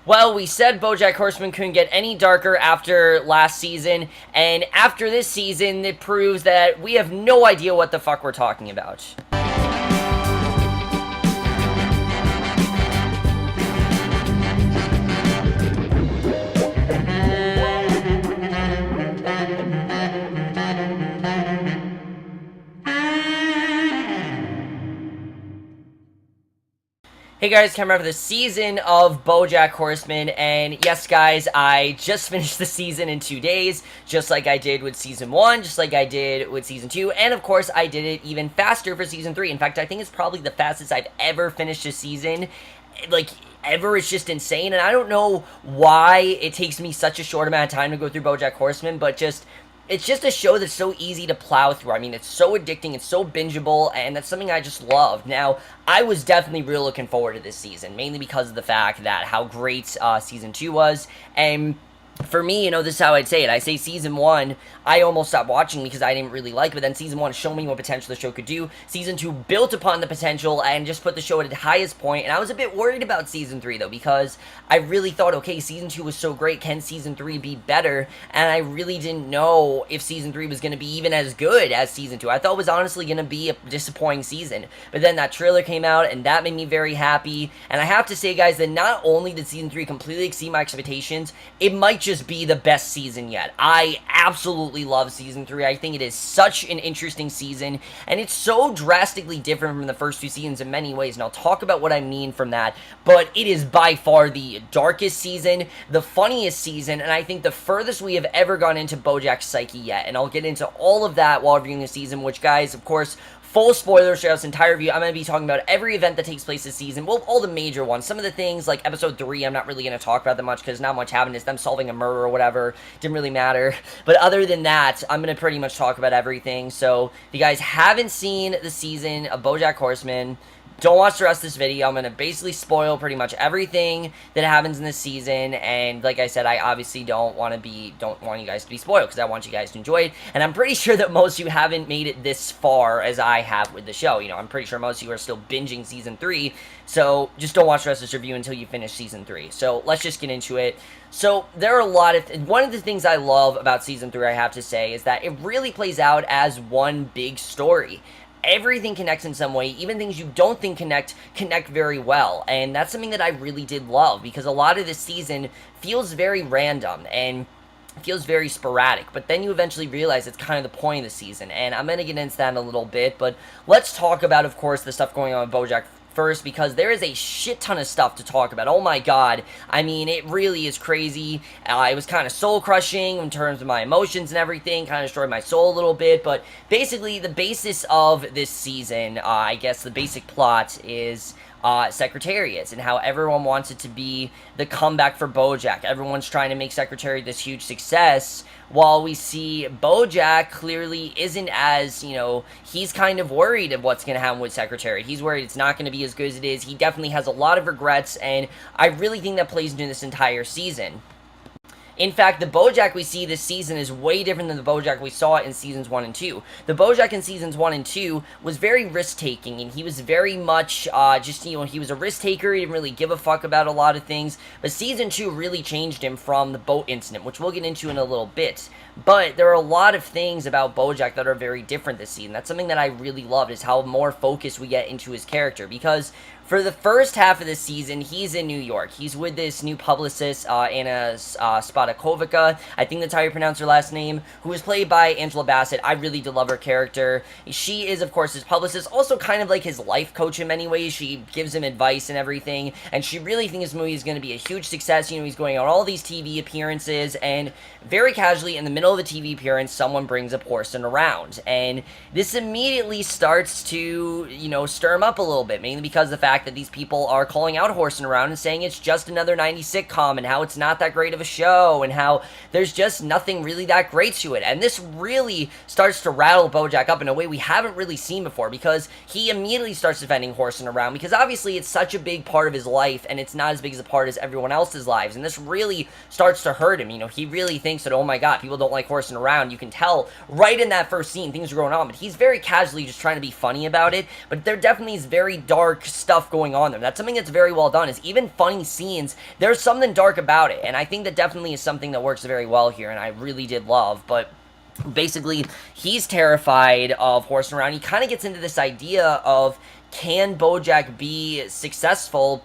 Well, we said BoJack Horseman couldn't get any darker after last season, and after this season, it proves that we have no idea what the fuck we're talking about. Hey guys, coming out of the season of BoJack Horseman, and yes guys, I just finished the season in 2 days, just like I did with Season 1, just like I did with Season 2, and of course I did it even faster for Season 3. In fact, I think it's probably the fastest I've ever finished a season, like, ever. It's just insane, and I don't know why it takes me such a short amount of time to go through BoJack Horseman, but it's just a show that's so easy to plow through. I mean, it's so addicting, it's so bingeable, and that's something I just love. Now, I was definitely really looking forward to this season, mainly because of the fact that how great Season 2 was, and for me, you know, this is how I'd say it. I say Season 1, I almost stopped watching because I didn't really like it, but then Season 1 showed me what potential the show could do. Season 2 built upon the potential and just put the show at its highest point, and I was a bit worried about Season 3, though, because I really thought, okay, Season 2 was so great, can Season 3 be better? And I really didn't know if Season 3 was going to be even as good as Season 2. I thought it was honestly going to be a disappointing season, but then that trailer came out, and that made me very happy, and I have to say, guys, that not only did Season 3 completely exceed my expectations, it might just be the best season yet. I absolutely love Season 3. I think it is such an interesting season, and it's so drastically different from the first two seasons in many ways, and I'll talk about what I mean from that, but it is by far the darkest season, the funniest season, and I think the furthest we have ever gone into BoJack's psyche yet, and I'll get into all of that while reviewing the season, which, guys, of course, full spoilers throughout this entire review. I'm going to be talking about every event that takes place this season. Well, all the major ones. Some of the things, like Episode 3, I'm not really going to talk about that much because not much happened. It's them solving a murder or whatever. Didn't really matter. But other than that, I'm going to pretty much talk about everything. So, if you guys haven't seen the season of BoJack Horseman, don't watch the rest of this video. I'm going to basically spoil pretty much everything that happens in this season, and like I said, I obviously don't want you guys to be spoiled, because I want you guys to enjoy it, and I'm pretty sure that most of you haven't made it this far as I have with the show. You know, I'm pretty sure most of you are still binging Season 3, so just don't watch the rest of this review until you finish Season 3. So, let's just get into it. So, there are a lot of... One of the things I love about Season 3, I have to say, is that it really plays out as one big story. Everything connects in some way, even things you don't think connect very well, and that's something that I really did love, because a lot of this season feels very random, and feels very sporadic, but then you eventually realize it's kind of the point of the season, and I'm going to get into that in a little bit, but let's talk about, of course, the stuff going on with BoJack first, because there is a shit ton of stuff to talk about. Oh my god, I mean, it really is crazy. It was kind of soul-crushing in terms of my emotions and everything, kind of destroyed my soul a little bit, but basically, the basis of this season, I guess the basic plot is Secretariat, and how everyone wants it to be the comeback for BoJack. Everyone's trying to make Secretariat this huge success, while we see BoJack clearly isn't as, you know, he's kind of worried of what's going to happen with Secretariat. He's worried it's not going to be as good as it is. He definitely has a lot of regrets, and I really think that plays into this entire season. In fact, the BoJack we see this season is way different than the BoJack we saw in Seasons 1 and 2. The BoJack in Seasons 1 and 2 was very risk-taking, and he was very much, he was a risk-taker. He didn't really give a fuck about a lot of things. But Season 2 really changed him from the boat incident, which we'll get into in a little bit. But there are a lot of things about BoJack that are very different this season. That's something that I really loved, is how more focused we get into his character, because for the first half of the season, he's in New York. He's with this new publicist, Anna Spadakovica, I think that's how you pronounce her last name, who is played by Angela Bassett. I really did love her character. She is, of course, his publicist, also kind of like his life coach in many ways. She gives him advice and everything, and she really thinks this movie is going to be a huge success. You know, he's going on all these TV appearances, and very casually, in the middle of a TV appearance, someone brings up Horson around, and this immediately starts to, you know, stir him up a little bit, mainly because of the fact that these people are calling out Horson around and saying it's just another 90s sitcom, and how it's not that great of a show, and how there's just nothing really that great to it. And this really starts to rattle BoJack up in a way we haven't really seen before, because he immediately starts defending Horson around, because obviously it's such a big part of his life, and it's not as big as a part as everyone else's lives, and this really starts to hurt him. You know, he really thinks that, oh my god, people don't like Horson around. You can tell right in that first scene things are going on, but he's very casually just trying to be funny about it, but there definitely is very dark stuff stuff going on there. That's something that's very well done, is even funny scenes, there's something dark about it, and I think that definitely is something that works very well here, and I really did love. But basically, he's terrified of horsing around. He kind of gets into this idea of, can BoJack be successful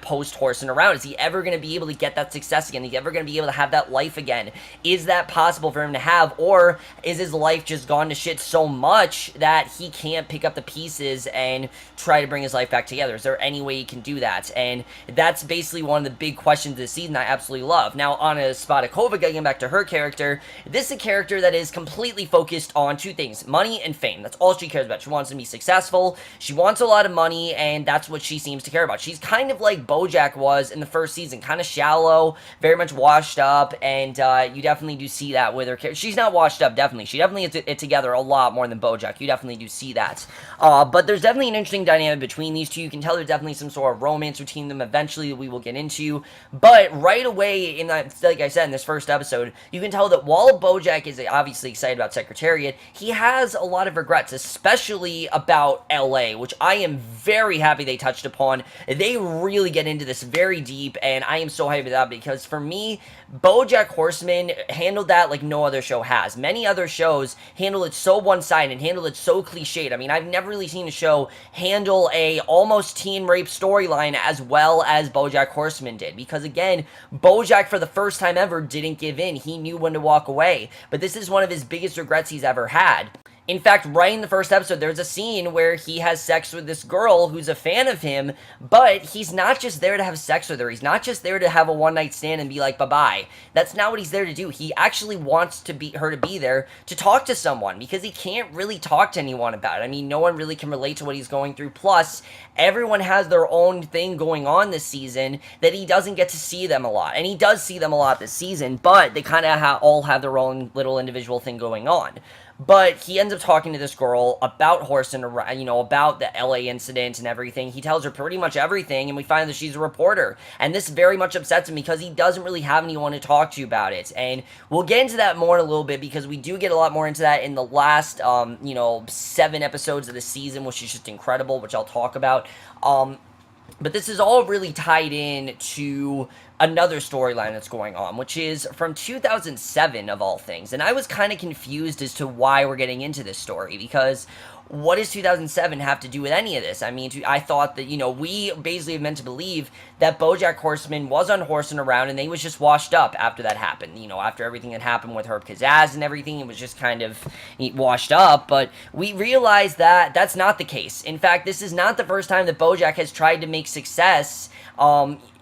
post horsing around? Is he ever going to be able to get that success again? Is he ever going to be able to have that life again? Is that possible for him to have? Or is his life just gone to shit so much that he can't pick up the pieces and try to bring his life back together? Is there any way he can do that? And that's basically one of the big questions this season I absolutely love. Now, Anna Spadakova, getting back to her character, this is a character that is completely focused on two things: money and fame. That's all she cares about. She wants to be successful. She wants a lot of money, and that's what she seems to care about. She's kind of like BoJack was in the first season, kind of shallow, very much washed up, and you definitely do see that with her character. She's not washed up, definitely. She definitely is it together a lot more than BoJack. You definitely do see that. But there's definitely an interesting dynamic between these two. You can tell there's definitely some sort of romance between them eventually that we will get into. But right away, in that, like I said, in this first episode, you can tell that while BoJack is obviously excited about Secretariat, he has a lot of regrets, especially about LA, which I am very happy they touched upon. They really get into this very deep, and I am so happy with that, because for me, BoJack Horseman handled that like no other show has. Many other shows handle it so one-sided and handle it so cliched. I mean, I've never really seen a show handle a almost teen rape storyline as well as BoJack Horseman did, because again, BoJack for the first time ever didn't give in. He knew when to walk away, but this is one of his biggest regrets he's ever had. In fact, right in the first episode, there's a scene where he has sex with this girl who's a fan of him, but he's not just there to have sex with her. He's not just there to have a one-night stand and be like, bye-bye. That's not what he's there to do. He actually wants her to be there to talk to someone, because he can't really talk to anyone about it. I mean, no one really can relate to what he's going through. Plus, everyone has their own thing going on this season that he doesn't get to see them a lot. And he does see them a lot this season, but they kind of all have their own little individual thing going on. But he ends up talking to this girl about horsing around, you know, about the LA incident and everything. He tells her pretty much everything, and we find that she's a reporter. And this very much upsets him, because he doesn't really have anyone to talk to about it. And we'll get into that more in a little bit, because we do get a lot more into that in the last, 7 episodes of the season, which is just incredible, which I'll talk about. But this is all really tied in to another storyline that's going on, which is from 2007, of all things. And I was kind of confused as to why we're getting into this story, because what does 2007 have to do with any of this? I mean, I thought that, we basically have meant to believe that BoJack Horseman was on horsing around and they was just washed up after that happened. After everything that happened with Herb Kazaz and everything, it was just kind of washed up. But we realized that that's not the case. In fact, this is not the first time that BoJack has tried to make success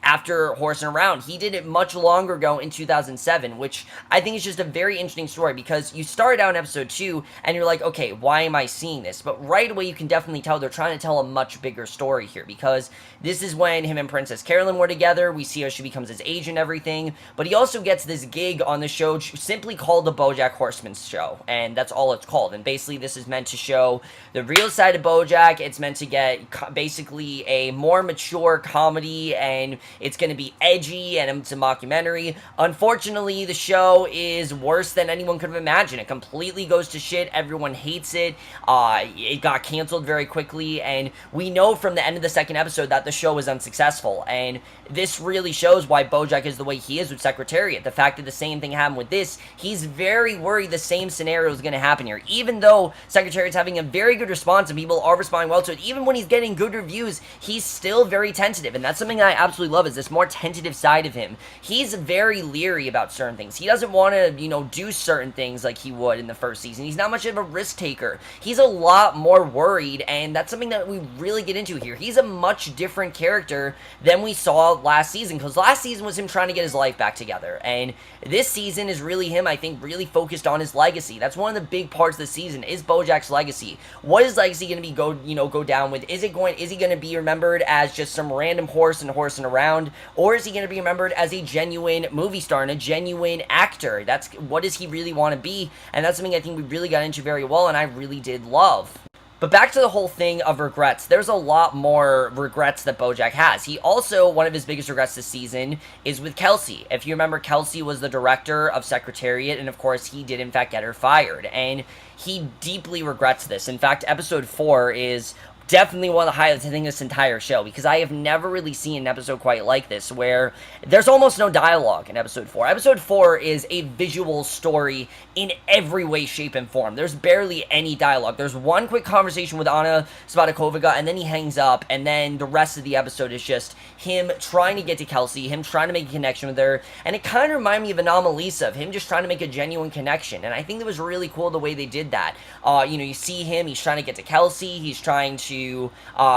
after horsing around. He did it much longer ago in 2007, which I think is just a very interesting story, because you start out in episode 2 and you're like, okay, why am I seeing this? But right away you can definitely tell they're trying to tell a much bigger story here, because this is when him and Princess Carolyn were together. We see how she becomes his agent and everything, but he also gets this gig on the show simply called the BoJack Horseman Show, and that's all it's called. And basically this is meant to show the real side of BoJack. It's meant to get basically a more mature comedy, and it's going to be edgy, and it's a mockumentary. Unfortunately, the show is worse than anyone could have imagined. It completely goes to shit. Everyone hates it. It got canceled very quickly, and we know from the end of the second episode that the show was unsuccessful. And this really shows why BoJack is the way he is with Secretariat. The fact that the same thing happened with this, he's very worried the same scenario is going to happen here. Even though Secretariat's having a very good response and people are responding well to it, even when he's getting good reviews, he's still very tentative. And that's something that I absolutely love, is this more tentative side of him. He's very leery about certain things. He doesn't want to, do certain things like he would in the first season. He's not much of a risk taker. He's a lot more worried, and that's something that we really get into here. He's a much different character than we saw last season, because last season was him trying to get his life back together, and this season is really him, I think, really focused on his legacy. That's one of the big parts of the season, is BoJack's legacy. What is legacy going to be go down with? Is he going to be remembered as just some random horse and horsing around, or is he going to be remembered as a genuine movie star and a genuine actor? What does he really want to be? And that's something I think we really got into very well, and I really did love. But back to the whole thing of regrets, there's a lot more regrets that BoJack has. He also, one of his biggest regrets this season is with Kelsey. If you remember, Kelsey was the director of Secretariat, and of course he did in fact get her fired, and he deeply regrets this. In fact, episode 4 is definitely one of the highlights, I think, this entire show, because I have never really seen an episode quite like this, where there's almost no dialogue in episode 4. Episode 4 is a visual story in every way, shape, and form. There's barely any dialogue. There's one quick conversation with Anna Spadakova, and then he hangs up, and then the rest of the episode is just him trying to get to Kelsey, him trying to make a connection with her, and it kind of reminded me of Anomalisa, of him just trying to make a genuine connection, and I think it was really cool the way they did that. You see him, he's trying to get to Kelsey, he's trying to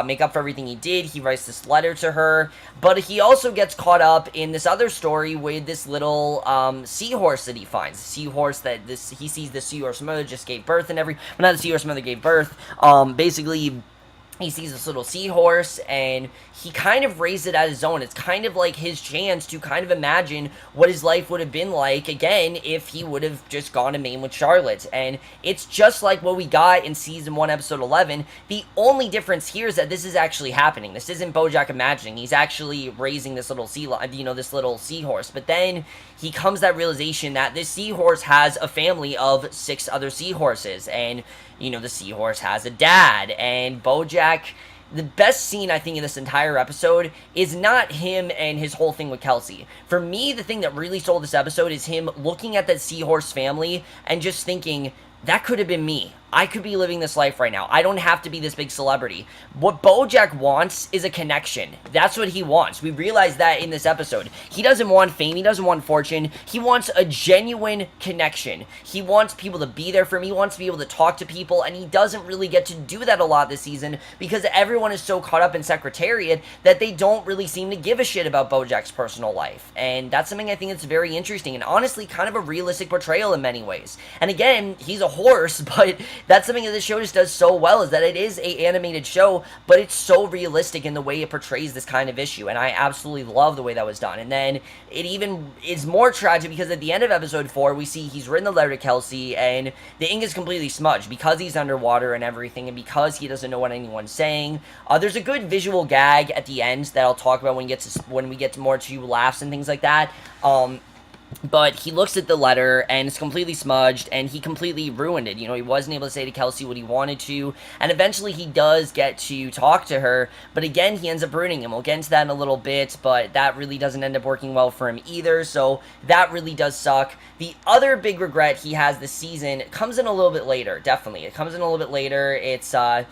make up for everything he did. He writes this letter to her, but he also gets caught up in this other story with this little seahorse that he finds. The seahorse that he sees the seahorse mother just gave birth and well, not the seahorse mother gave birth. Basically, he sees this little seahorse, and he kind of raised it as his own. It's kind of like his chance to kind of imagine what his life would have been like, again, if he would have just gone to Maine with Charlotte. And it's just like what we got in Season 1, Episode 11. The only difference here is that this is actually happening. This isn't BoJack imagining. He's actually raising this little this little seahorse. But then he comes to that realization that this seahorse has a family of 6 other seahorses. And, the seahorse has a dad. And BoJack, the best scene, I think, in this entire episode is not him and his whole thing with Kelsey. For me, the thing that really sold this episode is him looking at that seahorse family and just thinking, that could have been me. I could be living this life right now. I don't have to be this big celebrity. What BoJack wants is a connection. That's what he wants. We realize that in this episode. He doesn't want fame. He doesn't want fortune. He wants a genuine connection. He wants people to be there for him. He wants to be able to talk to people, and he doesn't really get to do that a lot this season because everyone is so caught up in Secretariat that they don't really seem to give a shit about BoJack's personal life. And that's something I think that's very interesting and honestly kind of a realistic portrayal in many ways. And again, he's a horse, but that's something that this show just does so well, is that it is a animated show, but it's so realistic in the way it portrays this kind of issue, and I absolutely love the way that was done. And then it even is more tragic because at the end of episode 4, we see he's written the letter to Kelsey, and the ink is completely smudged because he's underwater and everything, and because he doesn't know what anyone's saying. There's a good visual gag at the end that I'll talk about when we get to more to laughs and things like that. But he looks at the letter, and it's completely smudged, and he completely ruined it. He wasn't able to say to Kelsey what he wanted to, and eventually he does get to talk to her, but again, he ends up ruining him. We'll get into that in a little bit, but that really doesn't end up working well for him either, so that really does suck. The other big regret he has this season comes in a little bit later, definitely. It comes in a little bit later. It's, not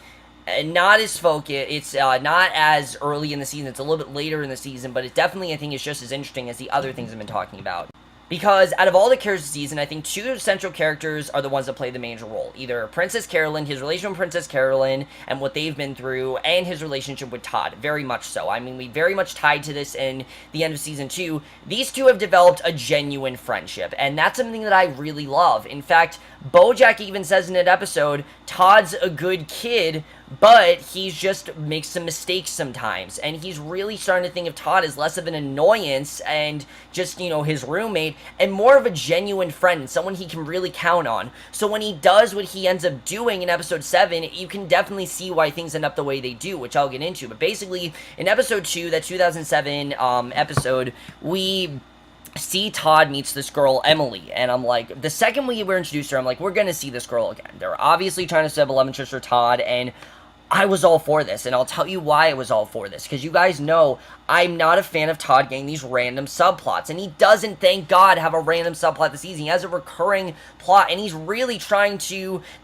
as focused, it's not as early in the season, it's a little bit later in the season, but it definitely, I think, is just as interesting as the other things I've been talking about. Because out of all the characters this season, I think 2 central characters are the ones that play the major role. Either Princess Carolyn, his relationship with Princess Carolyn, and what they've been through, and his relationship with Todd. Very much so. I mean, we very much tied to this in the end of Season 2. These 2 have developed a genuine friendship, and that's something that I really love. In fact, BoJack even says in an episode, Todd's a good kid, but he just makes some mistakes sometimes, and he's really starting to think of Todd as less of an annoyance and just, his roommate, and more of a genuine friend, someone he can really count on. So when he does what he ends up doing in episode 7, you can definitely see why things end up the way they do, which I'll get into. But basically, in episode 2, that 2007 episode, we see Todd meets this girl, Emily, and I'm like, the second we were introduced to her, I'm like, we're gonna see this girl again. They're obviously trying to set up a love interest for Todd, and I was all for this, and I'll tell you why I was all for this, because you guys know I'm not a fan of Todd getting these random subplots, and he doesn't, thank God, have a random subplot this season. He has a recurring plot, and he's really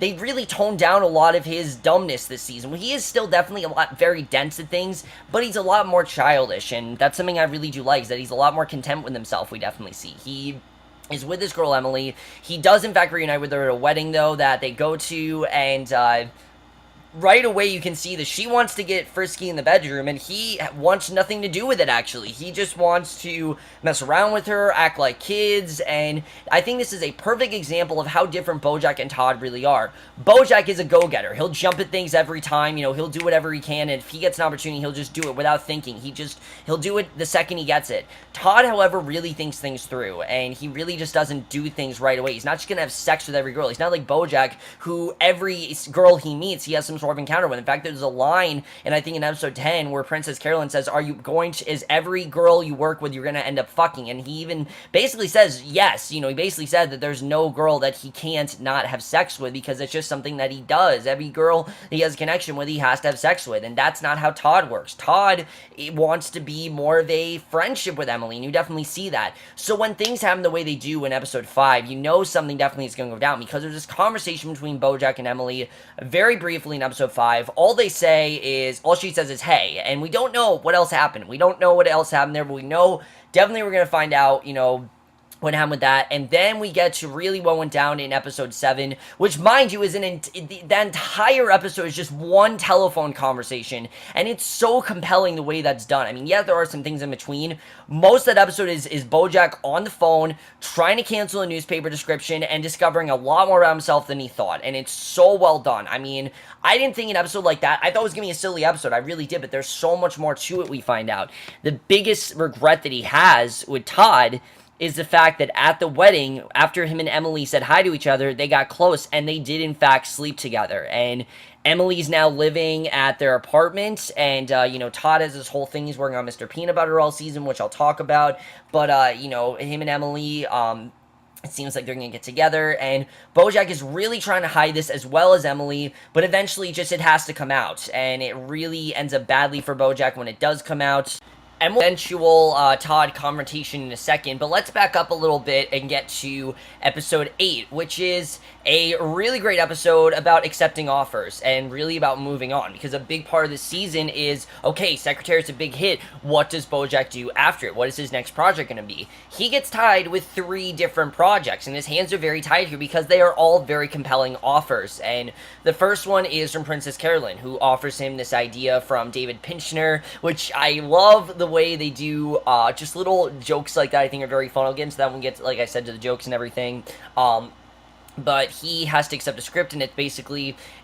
they really toned down a lot of his dumbness this season. He is still definitely very dense at things, but he's a lot more childish, and that's something I really do like, is that he's a lot more content with himself, we definitely see. He is with this girl, Emily. He does, in fact, reunite with her at a wedding, though, that they go to, and, right away you can see that she wants to get frisky in the bedroom, and he wants nothing to do with it, actually. He just wants to mess around with her, act like kids, and I think this is a perfect example of how different BoJack and Todd really are. BoJack is a go-getter. He'll jump at things every time, he'll do whatever he can, and if he gets an opportunity, he'll just do it without thinking. He'll do it the second he gets it. Todd, however, really thinks things through, and he really just doesn't do things right away. He's not just gonna have sex with every girl. He's not like BoJack, who every girl he meets, he has some sort sort of encounter with. In fact, there's a line, and I think in episode 10, where Princess Carolyn says, is every girl you work with, you're going to end up fucking? And he even basically says yes. He basically said that there's no girl that he can't not have sex with, because it's just something that he does. Every girl that he has a connection with, he has to have sex with, and that's not how Todd works. Todd wants to be more of a friendship with Emily, and you definitely see that. So when things happen the way they do in episode 5, something definitely is going to go down, because there's this conversation between BoJack and Emily very briefly in episode 5. All she says is, hey, and we don't know what else happened. We don't know what else happened there, but we know definitely we're going to find out, what happened with that. And then we get to really what went down in episode 7, which, mind you, the entire episode is just one telephone conversation, and it's so compelling the way that's done. I mean, yeah, there are some things in between. Most of that episode is BoJack on the phone, trying to cancel a newspaper description, and discovering a lot more about himself than he thought, and it's so well done. I mean, I didn't think an episode like that, I thought it was going to be a silly episode, I really did, but there's so much more to it we find out. The biggest regret that he has with Todd is the fact that at the wedding, after him and Emily said hi to each other, they got close, and they did in fact sleep together. And Emily's now living at their apartment, and, Todd has this whole thing, he's working on Mr. Peanut Butter all season, which I'll talk about, but, him and Emily, it seems like they're going to get together, and BoJack is really trying to hide this as well as Emily, but eventually it has to come out, and it really ends up badly for BoJack when it does come out. And eventual Todd confrontation in a second, but let's back up a little bit and get to episode 8, which is a really great episode about accepting offers and really about moving on, because a big part of the season is, okay, Secretary's a big hit, what does BoJack do after it? What is his next project going to be? He gets tied with 3 different projects, and his hands are very tied here because they are all very compelling offers, and the first one is from Princess Carolyn, who offers him this idea from David Pinchner, which I love the way they do just little jokes like that. I think are very fun. I'll get into that when we get, like I said, to the jokes and everything. But he has to accept a script, and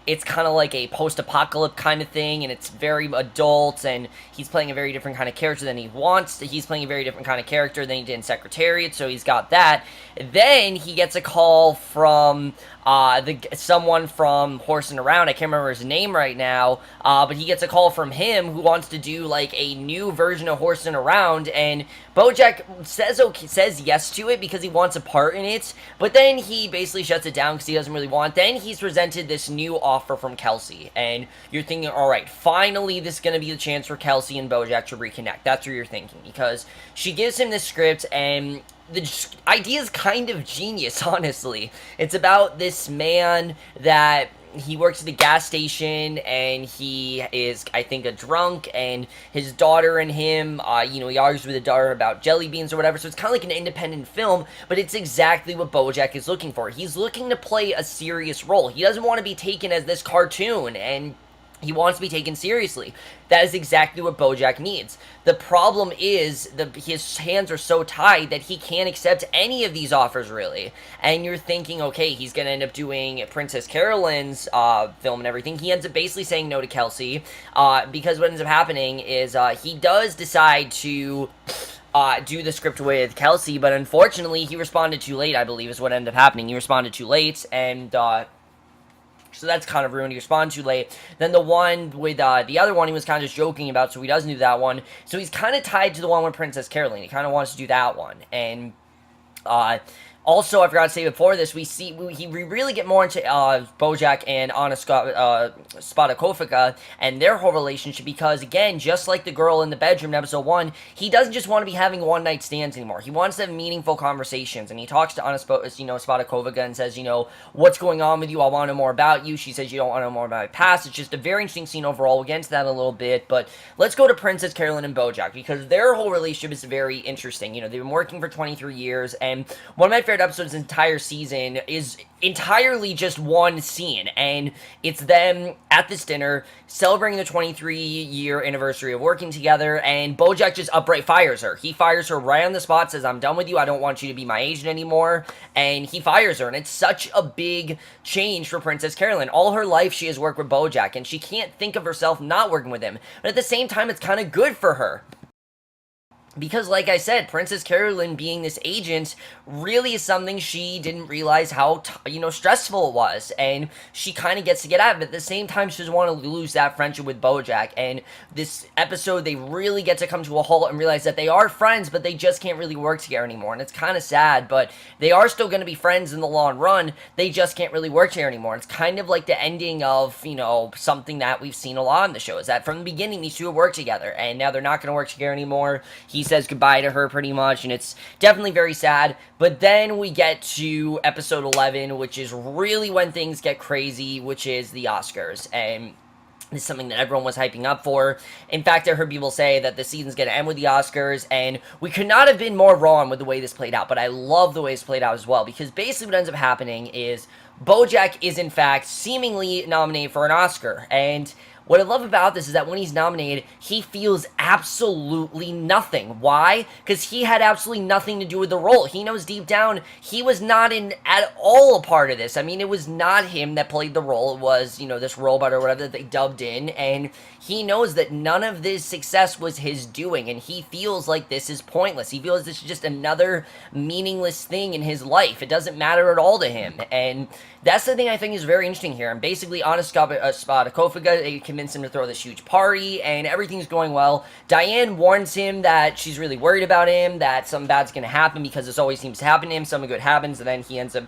it's kind of like a post-apocalypse kind of thing, and it's very adult, and he's playing a very different kind of character than he wants. He's playing a very different kind of character than he did in Secretariat, so he's got that. Then he gets a call from someone from Horsing Around. I can't remember his name right now, but he gets a call from him who wants to do like a new version of Horsing Around, and BoJack says yes to it because he wants a part in it, but then he basically shuts it down because he doesn't really want it. Then he's presented this new offer from Kelsey, and you're thinking, alright, finally this is going to be the chance for Kelsey and BoJack to reconnect. That's what you're thinking, because she gives him this script, and the idea is kind of genius, honestly. It's about this man that he works at a gas station, and he is, I think, a drunk, and his daughter and him, he argues with the daughter about jelly beans or whatever, so it's kind of like an independent film, but it's exactly what BoJack is looking for. He's looking to play a serious role. He doesn't want to be taken as this cartoon, and he wants to be taken seriously. That is exactly what BoJack needs. The problem is his hands are so tied that he can't accept any of these offers, really. And you're thinking, okay, he's going to end up doing Princess Carolyn's film and everything. He ends up basically saying no to Kelsey, because what ends up happening is he does decide to do the script with Kelsey, but unfortunately he responded too late, I believe, is what ended up happening. He responded too late, and so that's kind of ruined. He responded too late. Then the one with the other one he was kind of just joking about, so he doesn't do that one. So he's kind of tied to the one with Princess Carolyn. He kind of wants to do that one. And also, I forgot to say before this, we really get more into BoJack and Anna Spadakofika and their whole relationship, because, again, just like the girl in the bedroom in episode 1, he doesn't just want to be having one-night stands anymore. He wants to have meaningful conversations, and he talks to Anna Spadakofika and says, what's going on with you? I want to know more about you. She says you don't want to know more about my past. It's just a very interesting scene overall. We'll get into that in a little bit, but let's go to Princess Carolyn and BoJack, because their whole relationship is very interesting. They've been working for 23 years, and one of my favorite episodes entire season is entirely just one scene, and it's them at this dinner celebrating the 23-year anniversary of working together, and BoJack just outright fires her. He fires her right on the spot, says, I'm done with you, I don't want you to be my agent anymore, and he fires her, and it's such a big change for Princess Carolyn. All her life she has worked with BoJack, and she can't think of herself not working with him, but at the same time it's kind of good for her. Because, like I said, Princess Carolyn being this agent really is something she didn't realize how, stressful it was. And she kind of gets to get out of it. At the same time, she doesn't want to lose that friendship with BoJack. And this episode, they really get to come to a halt and realize that they are friends, but they just can't really work together anymore. And it's kind of sad, but they are still going to be friends in the long run. They just can't really work together anymore. It's kind of like the ending of, something that we've seen a lot in the show. Is that from the beginning, these two have worked together. And now they're not going to work together anymore. He says goodbye to her pretty much, and it's definitely very sad. But then we get to episode 11, which is really when things get crazy, which is the Oscars. And this is something that everyone was hyping up for. In fact, I heard people say that the season's going to end with the Oscars, and we could not have been more wrong with the way this played out. But I love the way it's played out as well, because basically what ends up happening is BoJack is, in fact, seemingly nominated for an Oscar. And what I love about this is that when he's nominated, he feels absolutely nothing. Why? Because he had absolutely nothing to do with the role. He knows deep down he was not at all a part of this. I mean, it was not him that played the role. It was, this robot or whatever that they dubbed in. And he knows that none of this success was his doing. And he feels like this is pointless. He feels this is just another meaningless thing in his life. It doesn't matter at all to him. And that's the thing I think is very interesting here. And basically, on a sarcophagus, they convince him to throw this huge party, and everything's going well. Diane warns him that she's really worried about him, that something bad's going to happen, because this always seems to happen to him. Something good happens, and then he ends up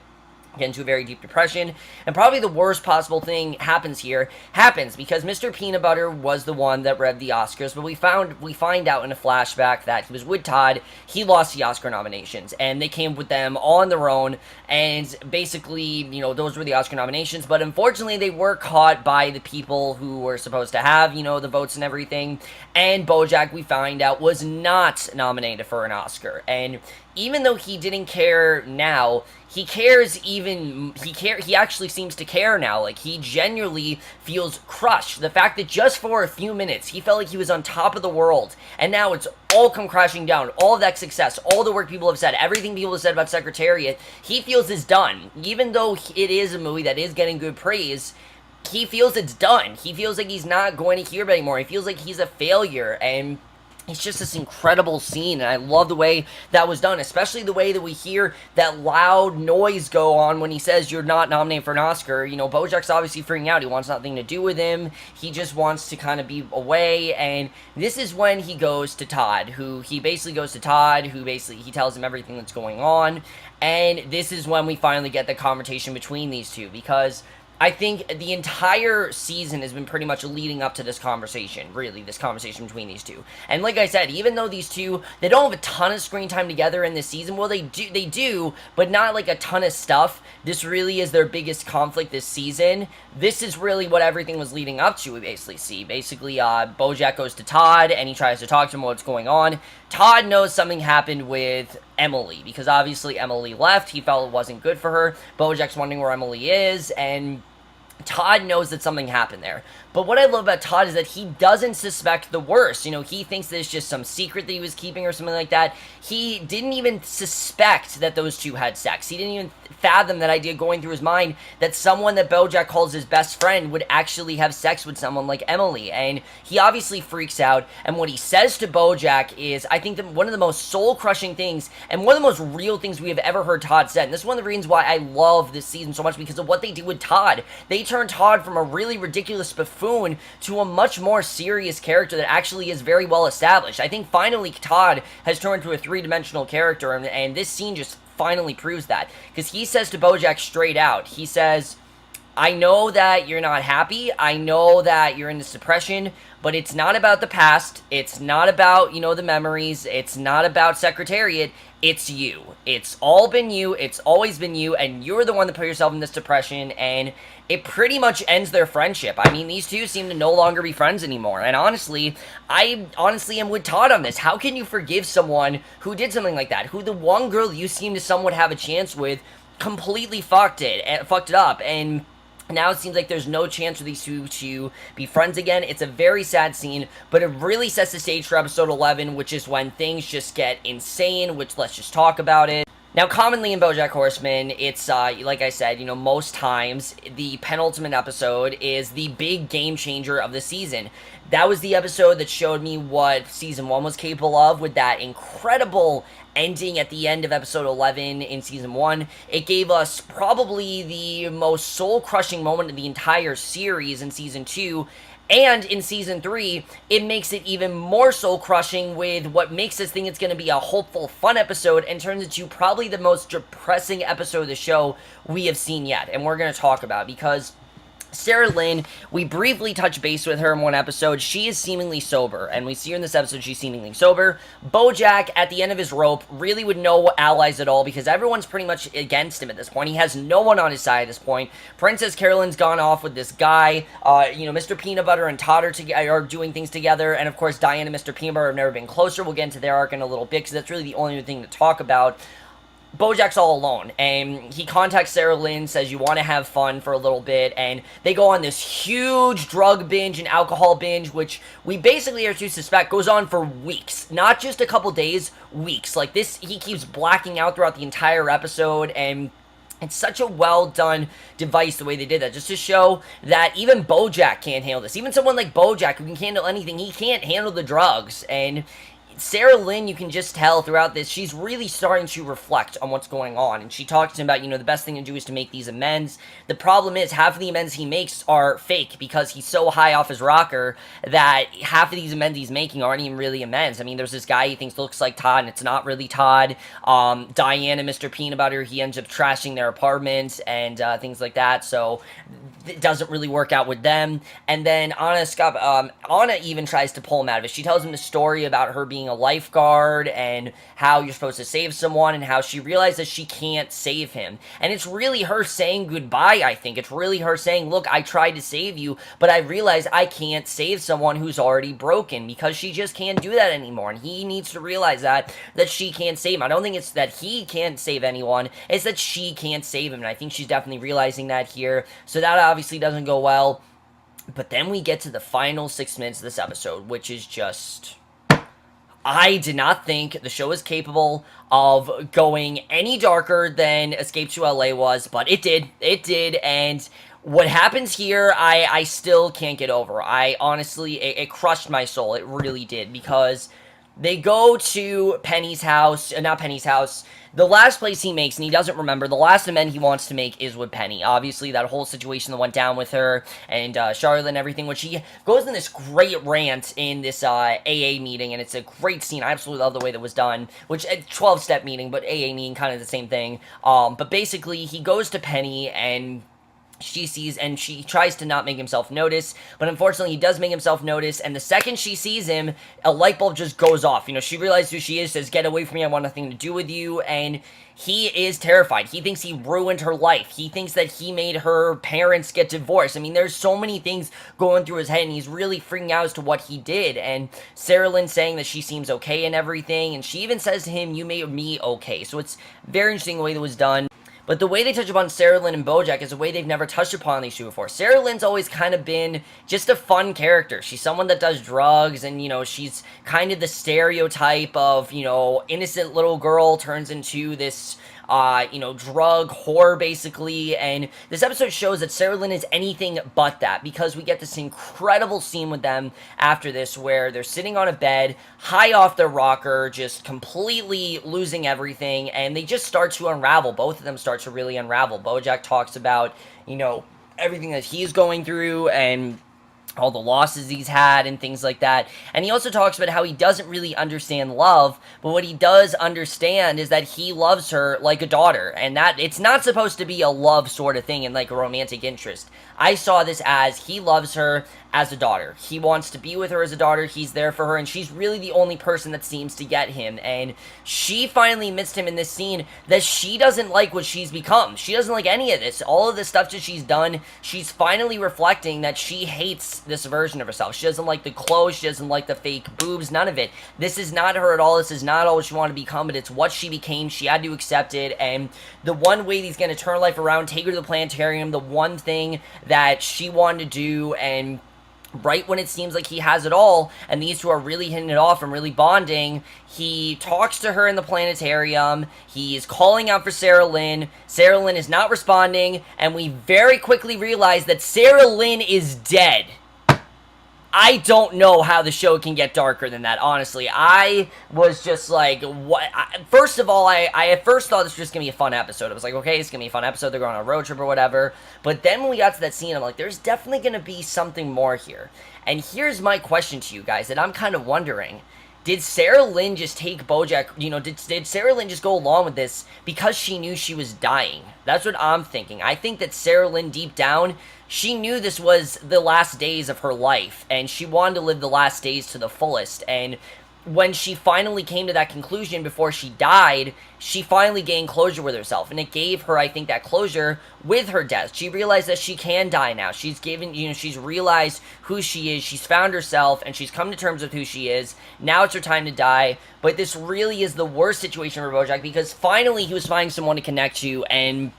get into a very deep depression, and probably the worst possible thing happens because Mr. Peanut Butter was the one that read the Oscars, but we find out in a flashback that he was with Todd. He lost the Oscar nominations, and they came with them on their own, and basically, those were the Oscar nominations, but unfortunately, they were caught by the people who were supposed to have, the votes and everything, and BoJack, we find out, was not nominated for an Oscar, and even though he didn't care now, he actually seems to care now. Like, he genuinely feels crushed. The fact that just for a few minutes, he felt like he was on top of the world, and now it's all come crashing down. All of that success, all the work people have said, everything people have said about Secretariat, he feels is done. Even though it is a movie that is getting good praise, he feels it's done. He feels like he's not going to hear it anymore. He feels like he's a failure, and it's just this incredible scene, and I love the way that was done, especially the way that we hear that loud noise go on when he says you're not nominated for an Oscar. BoJack's obviously freaking out. He wants nothing to do with him. He just wants to kind of be away, and this is when he goes to Todd, he tells him everything that's going on, and this is when we finally get the conversation between these two, because I think the entire season has been pretty much leading up to this conversation, really, this conversation between these two. And like I said, even though these two, they don't have a ton of screen time together in this season, well, they do, but not like a ton of stuff. This really is their biggest conflict this season. This is really what everything was leading up to, we basically see. Basically, BoJack goes to Todd, and he tries to talk to him what's going on. Todd knows something happened with Emily, because obviously Emily left. He felt it wasn't good for her. BoJack's wondering where Emily is, and Todd knows that something happened there. But what I love about Todd is that he doesn't suspect the worst. He thinks that it's just some secret that he was keeping or something like that. He didn't even suspect that those two had sex. He didn't even fathom that idea going through his mind that someone that BoJack calls his best friend would actually have sex with someone like Emily. And he obviously freaks out. And what he says to BoJack is, I think, one of the most soul-crushing things and one of the most real things we have ever heard Todd said. And this is one of the reasons why I love this season so much, because of what they did with Todd. They turned Todd from a really ridiculous buffoon to a much more serious character that actually is very well established. I think finally Todd has turned to a three-dimensional character, and this scene just finally proves that. Because he says to BoJack straight out, he says, I know that you're not happy, I know that you're in this depression, but it's not about the past, it's not about, the memories, it's not about Secretariat, it's you. It's all been you, it's always been you, and you're the one that put yourself in this depression, and it pretty much ends their friendship. I mean, these two seem to no longer be friends anymore, and honestly, I am with Todd on this. How can you forgive someone who did something like that? Who the one girl you seem to somewhat have a chance with completely fucked it up, and now it seems like there's no chance for these two to be friends again. It's a very sad scene, but it really sets the stage for episode 11, which is when things just get insane, which let's just talk about it. Now, commonly in BoJack Horseman, it's, like I said, most times, the penultimate episode is the big game changer of the season. That was the episode that showed me what Season 1 was capable of with that incredible ending at the end of episode 11 in Season 1. It gave us probably the most soul-crushing moment of the entire series in Season 2, and in Season 3, it makes it even more soul-crushing with what makes us think it's going to be a hopeful, fun episode and turns into probably the most depressing episode of the show we have seen yet. And we're going to talk about it because Sarah Lynn, we briefly touch base with her in one episode. She is seemingly sober, and we see her in this episode, she's seemingly sober. BoJack, at the end of his rope, really with no allies at all, because everyone's pretty much against him at this point. He has no one on his side at this point. Princess Carolyn's gone off with this guy. Mr. Peanut Butter and Todd are doing things together, and of course, Diane and Mr. Peanut Butter have never been closer. We'll get into their arc in a little bit, because that's really the only thing to talk about. BoJack's all alone, and he contacts Sarah Lynn, says you want to have fun for a little bit, and they go on this huge drug binge and alcohol binge, which we basically are to suspect goes on for weeks, not just a couple days, weeks. Like this, he keeps blacking out throughout the entire episode, and it's such a well-done device the way they did that, just to show that even BoJack can't handle this. Even someone like BoJack, who can handle anything, he can't handle the drugs, and Sarah Lynn, you can just tell throughout this, she's really starting to reflect on what's going on, and she talks to him about, the best thing to do is to make these amends. The problem is, half of the amends he makes are fake, because he's so high off his rocker that half of these amends he's making aren't even really amends. I mean, there's this guy he thinks looks like Todd, and it's not really Todd. Diane and Mr. Peanut Butter, he ends up trashing their apartment, and things like that, so it doesn't really work out with them. And then Anna even tries to pull him out of it. She tells him the story about her being a lifeguard and how you're supposed to save someone and how she realizes she can't save him. And it's really her saying goodbye, I think. It's really her saying, look, I tried to save you, but I realized I can't save someone who's already broken, because she just can't do that anymore. And he needs to realize that she can't save him. I don't think it's that he can't save anyone, it's that she can't save him. And I think she's definitely realizing that here. So that obviously doesn't go well. But then we get to the final 6 minutes of this episode, which is just... I did not think the show was capable of going any darker than Escape to LA was, but it did. It did, and what happens here, I still can't get over. I honestly, it crushed my soul. It really did, because they go to Penny's house, not Penny's house, the last place he makes, and he doesn't remember, the last amend he wants to make is with Penny. Obviously, that whole situation that went down with her and Charlotte and everything, which he goes in this great rant in this AA meeting, and it's a great scene. I absolutely love the way that was done, which, 12-step meeting, but AA meeting, kind of the same thing. But basically, he goes to Penny, and she sees, and she tries to not make himself notice, but unfortunately he does make himself notice, and the second she sees him, a light bulb just goes off. She realizes who she is, says, get away from me, I want nothing to do with you, and he is terrified. He thinks he ruined her life. He thinks that he made her parents get divorced. I mean, there's so many things going through his head, and he's really freaking out as to what he did, and Sarah Lynn saying that she seems okay and everything, and she even says to him, you made me okay. So it's very interesting the way that was done. But the way they touch upon Sarah Lynn and BoJack is a way they've never touched upon these two before. Sarah Lynn's always kind of been just a fun character. She's someone that does drugs, and, she's kind of the stereotype of, innocent little girl turns into this, drug whore, basically, and this episode shows that Sarah Lynn is anything but that, because we get this incredible scene with them after this, where they're sitting on a bed, high off their rocker, just completely losing everything, and they just start to unravel. Both of them start to really unravel. BoJack talks about, everything that he's going through, and all the losses he's had and things like that. And he also talks about how he doesn't really understand love, but what he does understand is that he loves her like a daughter, and that it's not supposed to be a love sort of thing and like a romantic interest. I saw this as he loves her as a daughter. He wants to be with her as a daughter. He's there for her, and she's really the only person that seems to get him. And she finally admits to him in this scene that she doesn't like what she's become. She doesn't like any of this. All of the stuff that she's done, she's finally reflecting that she hates this version of herself. She doesn't like the clothes. She doesn't like the fake boobs. None of it. This is not her at all. This is not all she wanted to become, but it's what she became. She had to accept it, and the one way he's going to turn her life around, take her to the planetarium, the one thing that she wanted to do, and right when it seems like he has it all, and these two are really hitting it off and really bonding, he talks to her in the planetarium, he's calling out for Sarah Lynn is not responding, and we very quickly realize that Sarah Lynn is dead. I don't know how the show can get darker than that, honestly. I was just like, what? First of all, I at first thought this was just going to be a fun episode. I was like, okay, it's going to be a fun episode. They're going on a road trip or whatever. But then when we got to that scene, I'm like, there's definitely going to be something more here. And here's my question to you guys that I'm kind of wondering. Did Sarah Lynn just take BoJack, did Sarah Lynn just go along with this because she knew she was dying? That's what I'm thinking. I think that Sarah Lynn, deep down, she knew this was the last days of her life, and she wanted to live the last days to the fullest, and when she finally came to that conclusion before she died, she finally gained closure with herself, and it gave her, I think, that closure with her death. She realized that she can die now. She's given, she's realized who she is, she's found herself, and she's come to terms with who she is. Now it's her time to die, but this really is the worst situation for BoJack, because finally he was finding someone to connect to, and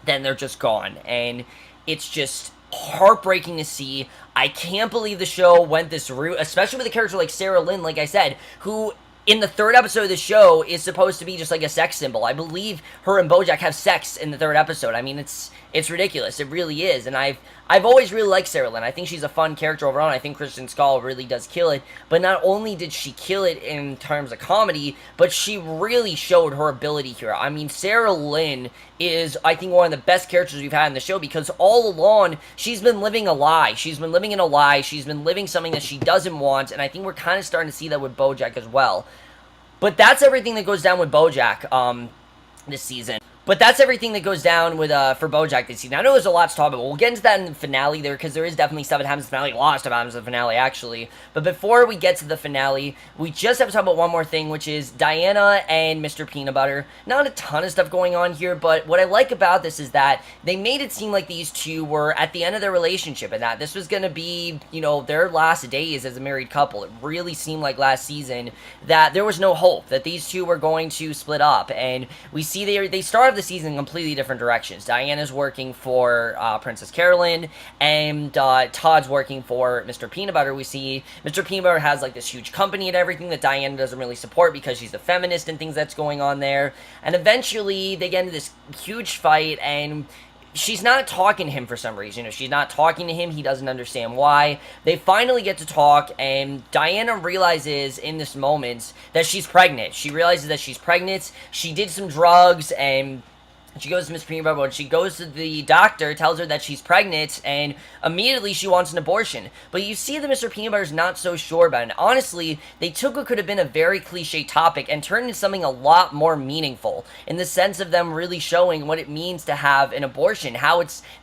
then they're just gone, and it's just heartbreaking to see. I can't believe the show went this route, especially with a character like Sarah Lynn, like I said, who in the third episode of the show is supposed to be just like a sex symbol. I believe her and BoJack have sex in the third episode. I mean, it's ridiculous. It really is. And I've always really liked Sarah Lynn. I think she's a fun character overall, and I think Kristen Schaal really does kill it. But not only did she kill it in terms of comedy, but she really showed her ability here. I mean, Sarah Lynn is, I think, one of the best characters we've had in the show, because all along, she's been living a lie. She's been living in a lie. She's been living something that she doesn't want, and I think we're kind of starting to see that with BoJack as well. But that's everything that goes down with BoJack this season. But that's everything that goes down with for BoJack this season. I know there's a lot to talk about. We'll get into that in the finale there, because there is definitely stuff that happens in the finale. A lot of stuff happens in the finale, actually. But before we get to the finale, we just have to talk about one more thing, which is Diana and Mr. Peanut Butter. Not a ton of stuff going on here, but what I like about this is that they made it seem like these two were at the end of their relationship, and that this was going to be, their last days as a married couple. It really seemed like last season that there was no hope, that these two were going to split up. And we see they started the season in completely different directions. Diana's working for Princess Carolyn, and Todd's working for Mr. Peanut Butter. We see Mr. Peanut Butter has like this huge company and everything that Diana doesn't really support because she's a feminist and things that's going on there. And eventually they get into this huge fight, and she's not talking to him for some reason. She's not talking to him. He doesn't understand why. They finally get to talk, and Diana realizes in this moment that she's pregnant. She realizes that she's pregnant. She did some drugs, and she goes to Miss Peanut Butter, and she goes to the doctor, tells her that she's pregnant, and immediately she wants an abortion. But you see that Mr. Peanut Butter's not so sure about it. And honestly, they took what could have been a very cliche topic and turned it into something a lot more meaningful, in the sense of them really showing what it means to have an abortion.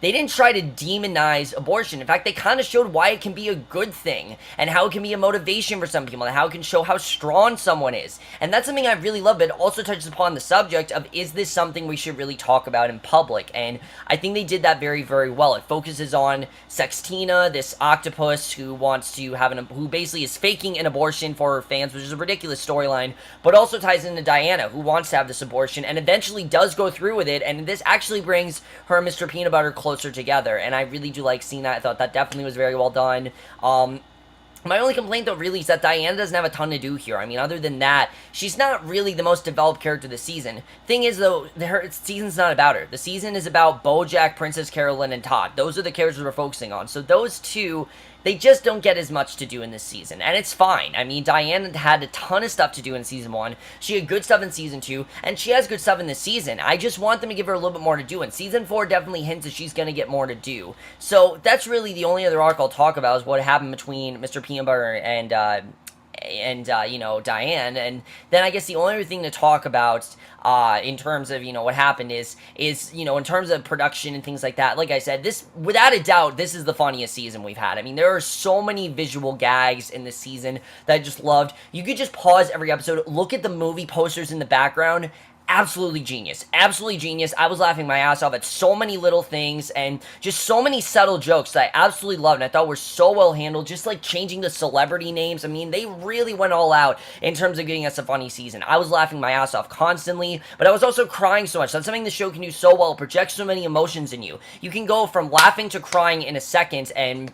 They didn't try to demonize abortion. In fact, they kind of showed why it can be a good thing, and how it can be a motivation for some people, and how it can show how strong someone is. And that's something I really love, but it also touches upon the subject of, is this something we should really talk about in public? And I think they did that very, very well. It focuses on Sextina, this octopus who wants to who basically is faking an abortion for her fans, which is a ridiculous storyline, but also ties into Diana, who wants to have this abortion and eventually does go through with it, and this actually brings her and Mr. Peanut Butter closer together, and I really do like seeing that. I thought that definitely was very well done. My only complaint, though, really, is that Diana doesn't have a ton to do here. I mean, other than that, she's not really the most developed character this season. Thing is, though, her season's not about her. The season is about BoJack, Princess Carolyn, and Todd. Those are the characters we're focusing on. So those two, they just don't get as much to do in this season, and it's fine. I mean, Diana had a ton of stuff to do in Season 1, she had good stuff in Season 2, and she has good stuff in this season. I just want them to give her a little bit more to do, and Season 4 definitely hints that she's going to get more to do. So that's really the only other arc I'll talk about, is what happened between Mr. Peanut Butter and Diane. And then I guess the only other thing to talk about in terms of, what happened is, in terms of production and things like that, like I said, this, without a doubt, this is the funniest season we've had. I mean, there are so many visual gags in this season that I just loved. You could just pause every episode, look at the movie posters in the background. Absolutely genius. Absolutely genius. I was laughing my ass off at so many little things, and just so many subtle jokes that I absolutely loved, and I thought were so well handled. Just like changing the celebrity names. I mean, they really went all out in terms of giving us a funny season. I was laughing my ass off constantly, but I was also crying so much. That's something the show can do so well. It projects so many emotions in you. You can go from laughing to crying in a second, and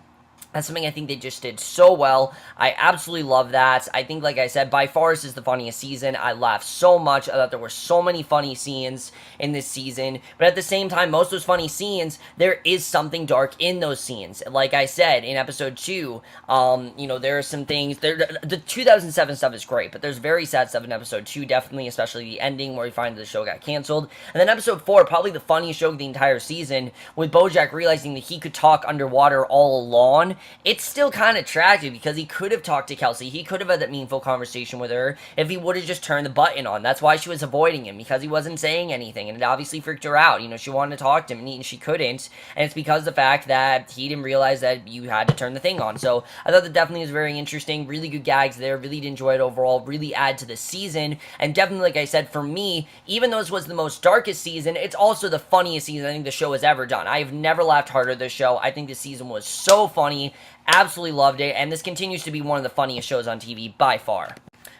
That's something I think they just did so well. I absolutely love that. I think, like I said, by far this is the funniest season. I laughed so much. I thought there were so many funny scenes in this season. But at the same time, most of those funny scenes, there is something dark in those scenes. Like I said, in episode 2, you know, there are some things. The 2007 stuff is great, but there's very sad stuff in episode 2, definitely, especially the ending where we find the show got canceled. And then episode 4, probably the funniest show of the entire season, with BoJack realizing that he could talk underwater all along. It's still kind of tragic because he could have talked to Kelsey. He could have had that meaningful conversation with her if he would have just turned the button on. That's why she was avoiding him, because he wasn't saying anything, and it obviously freaked her out. You know, she wanted to talk to him, and she couldn't, and it's because of the fact that he didn't realize that you had to turn the thing on. So I thought that definitely was very interesting. Really good gags there. Really did enjoy it overall. Really add to the season, and definitely, like I said, for me, even though this was the most darkest season, it's also the funniest season I think the show has ever done. I have never laughed harder at this show. I think this season was so funny. Absolutely loved it, and this continues to be one of the funniest shows on TV by far.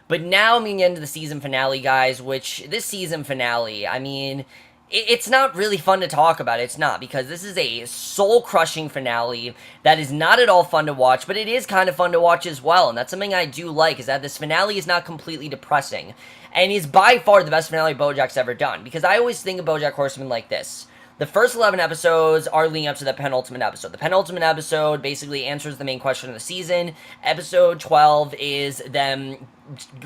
But now I'm going to get into the season finale, guys, which this season finale, I mean, it's not really fun to talk about. It's not, because this is a soul-crushing finale that is not at all fun to watch, but it is kind of fun to watch as well, and that's something I do like, is that this finale is not completely depressing, and is by far the best finale BoJack's ever done, because I always think of BoJack Horseman like this. The first 11 episodes are leading up to the penultimate episode. The penultimate episode basically answers the main question of the season. Episode 12 is them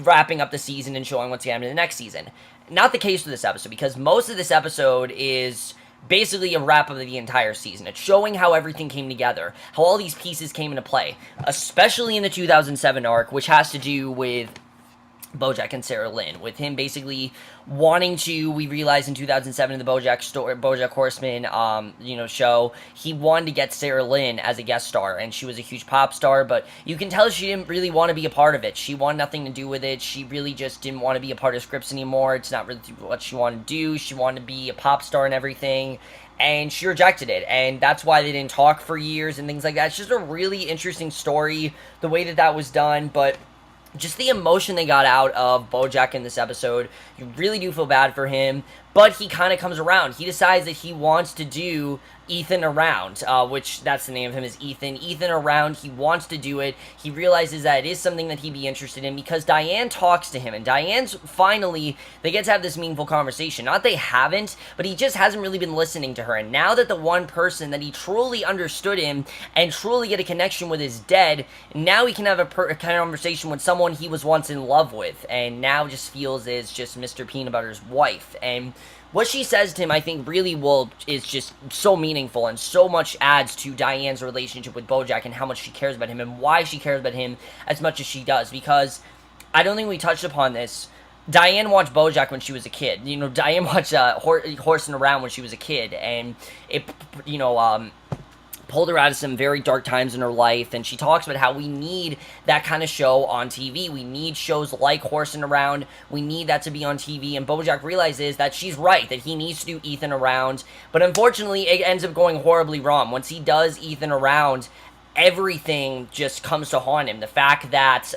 wrapping up the season and showing what's going to happen in the next season. Not the case with this episode, because most of this episode is basically a wrap of the entire season. It's showing how everything came together, how all these pieces came into play, especially in the 2007 arc, which has to do with BoJack and Sarah Lynn, with him basically wanting to, we realized in 2007 in the BoJack Horseman, you know, show, he wanted to get Sarah Lynn as a guest star, and she was a huge pop star, but you can tell she didn't really want to be a part of it. She wanted nothing to do with it. She really just didn't want to be a part of scripts anymore. It's not really what she wanted to do. She wanted to be a pop star and everything, and she rejected it, and that's why they didn't talk for years and things like that. It's just a really interesting story, the way that was done, but just the emotion they got out of BoJack in this episode, you really do feel bad for him, but he kind of comes around. He decides that he wants to do Ethan Around, which that's the name of him, is Ethan. Ethan Around, he wants to do it. He realizes that it is something that he'd be interested in because Diane talks to him, and Diane's finally, they get to have this meaningful conversation. Not they haven't, but he just hasn't really been listening to her, and now that the one person that he truly understood him and truly get a connection with is dead, now he can have a kind of conversation with someone he was once in love with, and now just feels is just Mr. Peanut Butter's wife, and what she says to him, I think, really is just so meaningful and so much adds to Diane's relationship with BoJack and how much she cares about him and why she cares about him as much as she does. Because I don't think we touched upon this. Diane watched BoJack when she was a kid. You know, Diane watched Horsing Around when she was a kid, and it, you know, pulled her out of some very dark times in her life, and she talks about how we need that kind of show on TV. We need shows like Horsing Around. We need that to be on TV, and BoJack realizes that she's right, that he needs to do Ethan Around, but unfortunately, it ends up going horribly wrong. Once he does Ethan Around, everything just comes to haunt him. The fact that,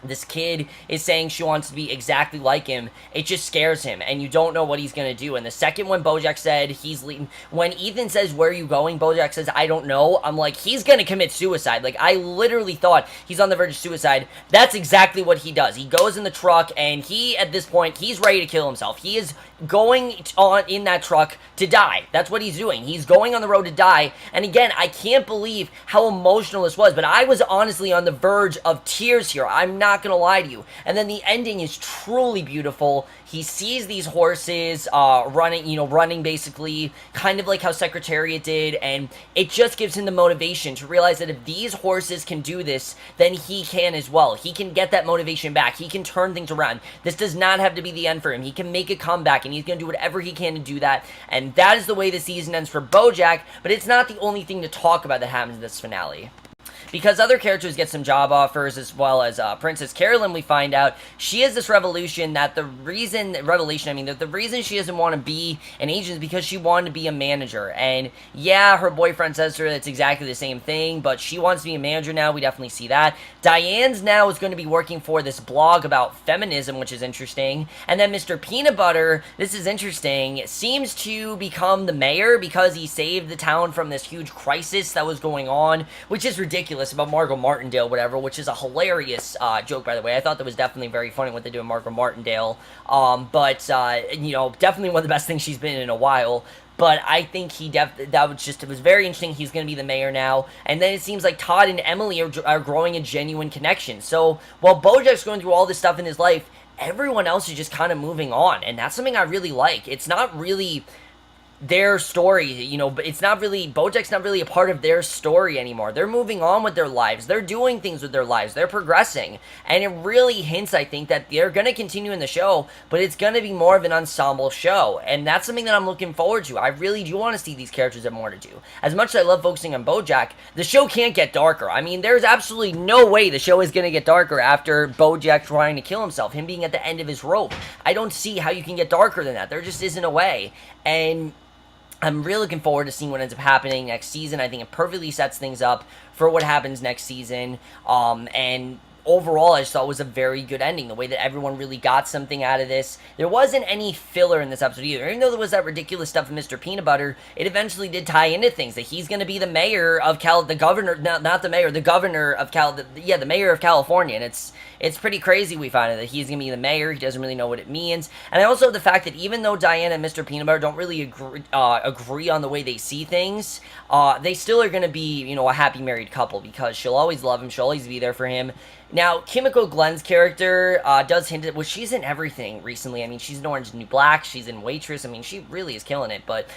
this kid is saying she wants to be exactly like him, it just scares him, and you don't know what he's gonna do. And the second when BoJack said he's leaving, when Ethan says, "Where are you going?" BoJack says, "I don't know." I'm like, he's gonna commit suicide. Like, I literally thought he's on the verge of suicide. That's exactly what he does. He goes in the truck, and he, at this point, he's ready to kill himself. He is going on in that truck to die. That's what he's doing. He's going on the road to die. And again, I can't believe how emotional this was, but I was honestly on the verge of tears here. I'm not gonna lie to you. And then the ending is truly beautiful. He sees these horses running basically, kind of like how Secretariat did, and it just gives him the motivation to realize that if these horses can do this, then he can as well. He can get that motivation back. He can turn things around. This does not have to be the end for him. He can make a comeback, and he's going to do whatever he can to do that, and that is the way the season ends for BoJack, but it's not the only thing to talk about that happens in this finale. because other characters get some job offers, as well as Princess Carolyn, we find out she has this revelation that the reason she doesn't want to be an agent is because she wanted to be a manager. And yeah, her boyfriend says to her it's exactly the same thing, but she wants to be a manager now. We definitely see that. Diane's now is going to be working for this blog about feminism, which is interesting. And then Mr. Peanut Butter, this is interesting, seems to become the mayor because he saved the town from this huge crisis that was going on, which is ridiculous, about Margot Martindale, whatever, which is a hilarious joke, by the way. I thought that was definitely very funny what they do with Margot Martindale. You know, definitely one of the best things she's been in a while. But I think it was very interesting. He's going to be the mayor now. And then it seems like Todd and Emily are growing a genuine connection. So while Bojack's going through all this stuff in his life, everyone else is just kind of moving on. And that's something I really like. It's not really their story, you know, but it's not really, Bojack's not really a part of their story anymore. They're moving on with their lives. They're doing things with their lives. They're progressing. And it really hints, I think, that they're going to continue in the show, but it's going to be more of an ensemble show. And that's something that I'm looking forward to. I really do want to see these characters have more to do. As much as I love focusing on Bojack, the show can't get darker. I mean, there's absolutely no way the show is going to get darker after Bojack trying to kill himself, him being at the end of his rope. I don't see how you can get darker than that. There just isn't a way. And I'm really looking forward to seeing what ends up happening next season. I think it perfectly sets things up for what happens next season. And overall, I just thought it was a very good ending. The way that everyone really got something out of this. There wasn't any filler in this episode either. Even though there was that ridiculous stuff with Mr. Peanut Butter, it eventually did tie into things. That he's going to be the mayor of the mayor of California. And it's pretty crazy we find out that he's going to be the mayor. He doesn't really know what it means. And I also have the fact that even though Diana and Mr. Peanut Butter don't really agree on the way they see things, they still are going to be, you know, a happy married couple because she'll always love him. She'll always be there for him. Now, Kimiko Glenn's character does hint at, well, she's in everything recently. I mean, she's in Orange is the New Black. She's in Waitress. I mean, she really is killing it. But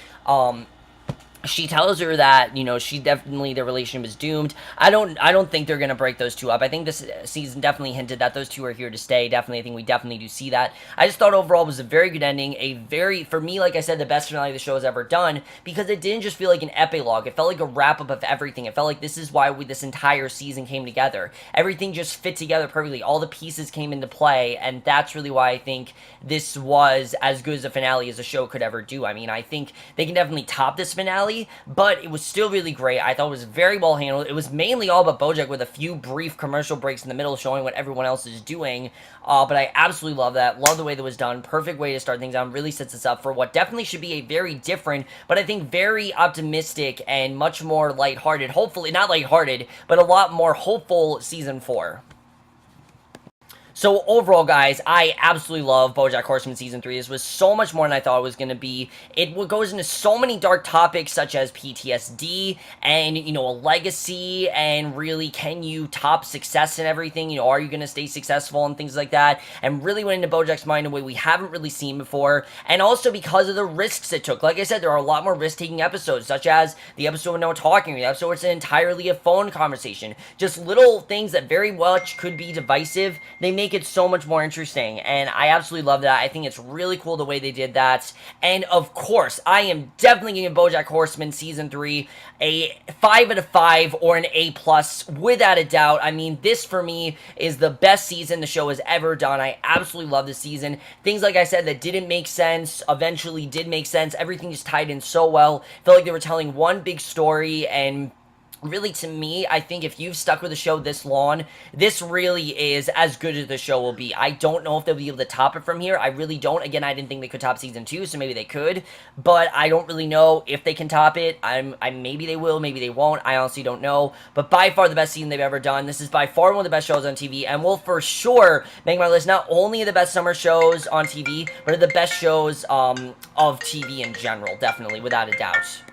she tells her that, you know, their relationship is doomed. I don't think they're going to break those two up. I think this season definitely hinted that those two are here to stay. Definitely, I think we definitely do see that. I just thought overall it was a very good ending. For me, like I said, the best finale the show has ever done, because it didn't just feel like an epilogue. It felt like a wrap-up of everything. It felt like this is why this entire season came together. Everything just fit together perfectly. All the pieces came into play, and that's really why I think this was as good as a finale as a show could ever do. I mean, I think they can definitely top this finale, but it was still really great. I thought it was very well handled. It was mainly all about Bojack with a few brief commercial breaks in the middle showing what everyone else is doing, but I absolutely love that. Love the way that was done. Perfect way to start things out. Really sets us up for what definitely should be a very different, but I think very optimistic and much more lighthearted, hopefully, not lighthearted, but a lot more hopeful season 4. So overall, guys, I absolutely love BoJack Horseman Season 3. This was so much more than I thought it was going to be. It goes into so many dark topics such as PTSD and, you know, a legacy and really can you top success and everything? You know, are you going to stay successful and things like that? And really went into BoJack's mind in a way we haven't really seen before. And also because of the risks it took. Like I said, there are a lot more risk-taking episodes, such as the episode with no talking, the episode where it's entirely a phone conversation. Just little things that very much could be divisive. They make it so much more interesting, and I absolutely love that. I think it's really cool the way they did that. And of course, I am definitely giving BoJack Horseman Season 3 a 5 out of 5 or an A+, without a doubt. I mean, this for me is the best season the show has ever done. I absolutely love this season. Things, like I said, that didn't make sense eventually did make sense. Everything just tied in so well. Felt like they were telling one big story, and really, to me, I think if you've stuck with the show this long, this really is as good as the show will be. I don't know if they'll be able to top it from here. I really don't. Again, I didn't think they could top Season 2, so maybe they could. But I don't really know if they can top it. Maybe they will, maybe they won't. I honestly don't know. But by far the best season they've ever done. This is by far one of the best shows on TV, and will for sure make my list not only of the best summer shows on TV, but of the best shows of TV in general. Definitely, without a doubt.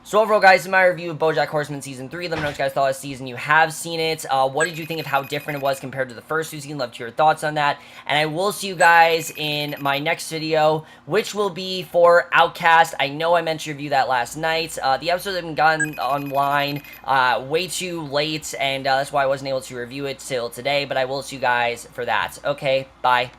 So overall, guys, in my review of BoJack Horseman Season 3, let me know what you guys thought of the season. You have seen it. What did you think of how different it was compared to the first two seasons? Love to hear your thoughts on that. And I will see you guys in my next video, which will be for Outcast. I know I meant to review that last night. The episode hadn't gotten online way too late, and that's why I wasn't able to review it till today. But I will see you guys for that. Okay, bye.